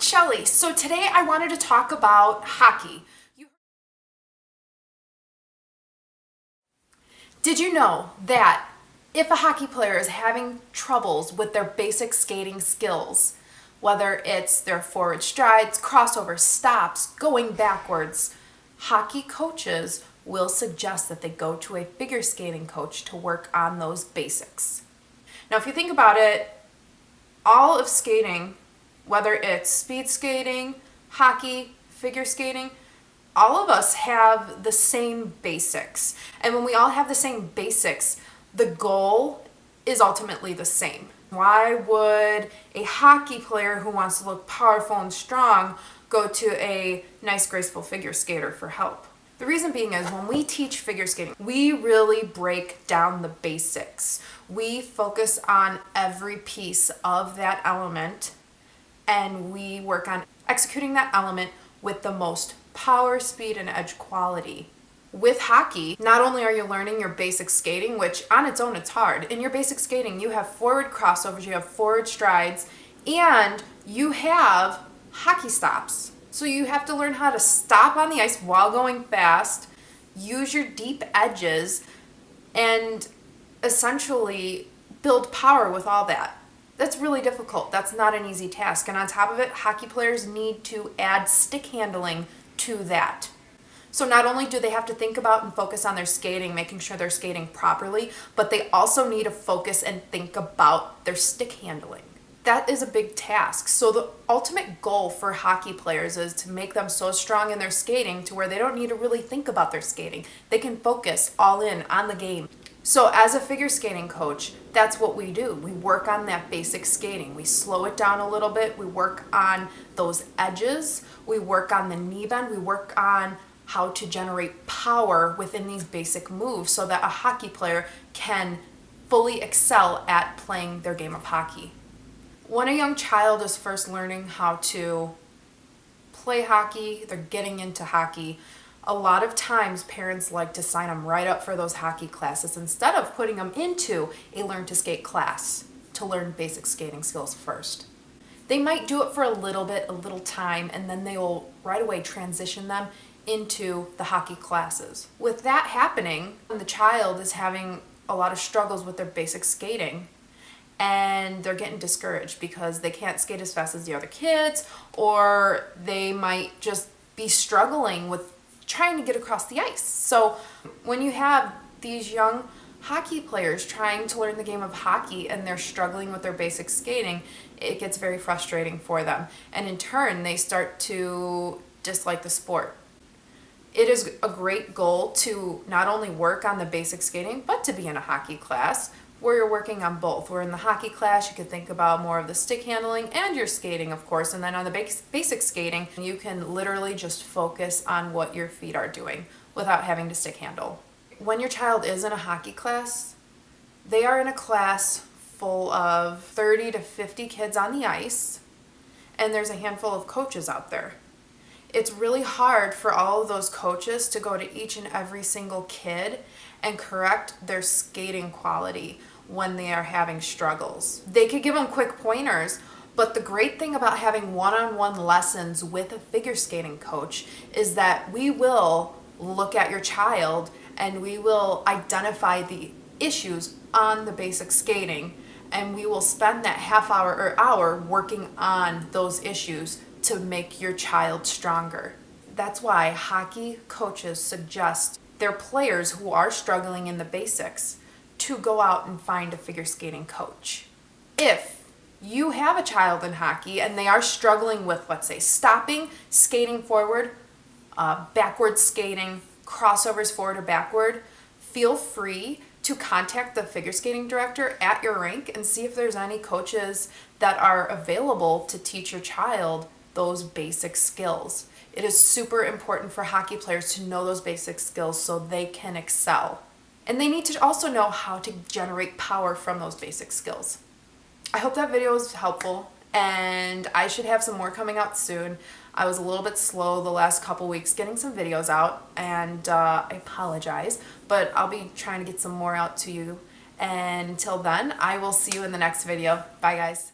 it's Shelly. So today I wanted to talk about hockey. Did you know that if a hockey player is having troubles with their basic skating skills, whether it's their forward strides, crossover stops, going backwards, hockey coaches will suggest that they go to a figure skating coach to work on those basics. Now, if you think about it, all of skating, whether it's speed skating, hockey, figure skating, all of us have the same basics. And when we all have the same basics, the goal is ultimately the same. Why would a hockey player who wants to look powerful and strong go to a nice, graceful figure skater for help? The reason being is when we teach figure skating, we really break down the basics. We focus on every piece of that element and we work on executing that element with the most power, speed, and edge quality. With hockey, not only are you learning your basic skating, which on its own it's hard. In your basic skating, you have forward crossovers, you have forward strides, and you have hockey stops. So you have to learn how to stop on the ice while going fast, use your deep edges, and essentially build power with all that. That's really difficult. That's not an easy task. And on top of it, hockey players need to add stick handling to that. So not only do they have to think about and focus on their skating, making sure they're skating properly, but they also need to focus and think about their stick handling. That is a big task. So the ultimate goal for hockey players is to make them so strong in their skating to where they don't need to really think about their skating. They can focus all in on the game. So as a figure skating coach, that's what we do. We work on that basic skating. We slow it down a little bit. We work on those edges. We work on the knee bend. We work on how to generate power within these basic moves so that a hockey player can fully excel at playing their game of hockey. When a young child is first learning how to play hockey, they're getting into hockey, a lot of times parents like to sign them right up for those hockey classes instead of putting them into a learn to skate class to learn basic skating skills first. They might do it for a little bit, a little time, and then they will right away transition them into the hockey classes. With that happening, the child is having a lot of struggles with their basic skating and they're getting discouraged because they can't skate as fast as the other kids, or they might just be struggling with trying to get across the ice. So when you have these young hockey players trying to learn the game of hockey and they're struggling with their basic skating, it gets very frustrating for them. And in turn, they start to dislike the sport. It is a great goal to not only work on the basic skating, but to be in a hockey class where you're working on both. Where in the hockey class, you could think about more of the stick handling and your skating, of course. And then on the basic skating, you can literally just focus on what your feet are doing without having to stick handle. When your child is in a hockey class, they are in a class full of 30 to 50 kids on the ice, and there's a handful of coaches out there. It's really hard for all of those coaches to go to each and every single kid and correct their skating quality when they are having struggles. They could give them quick pointers, but the great thing about having one-on-one lessons with a figure skating coach is that we will look at your child and we will identify the issues on the basic skating, and we will spend that half hour or hour working on those issues to make your child stronger. That's why hockey coaches suggest their players who are struggling in the basics to go out and find a figure skating coach. If you have a child in hockey and they are struggling with, let's say, stopping, skating forward, backward skating, crossovers forward or backward, feel free to contact the figure skating director at your rink and see if there's any coaches that are available to teach your child those basic skills. It is super important for hockey players to know those basic skills so they can excel. And they need to also know how to generate power from those basic skills. I hope that video was helpful, and I should have some more coming out soon. I was a little bit slow the last couple weeks getting some videos out, and I apologize, but I'll be trying to get some more out to you. And until then, I will see you in the next video. Bye, guys.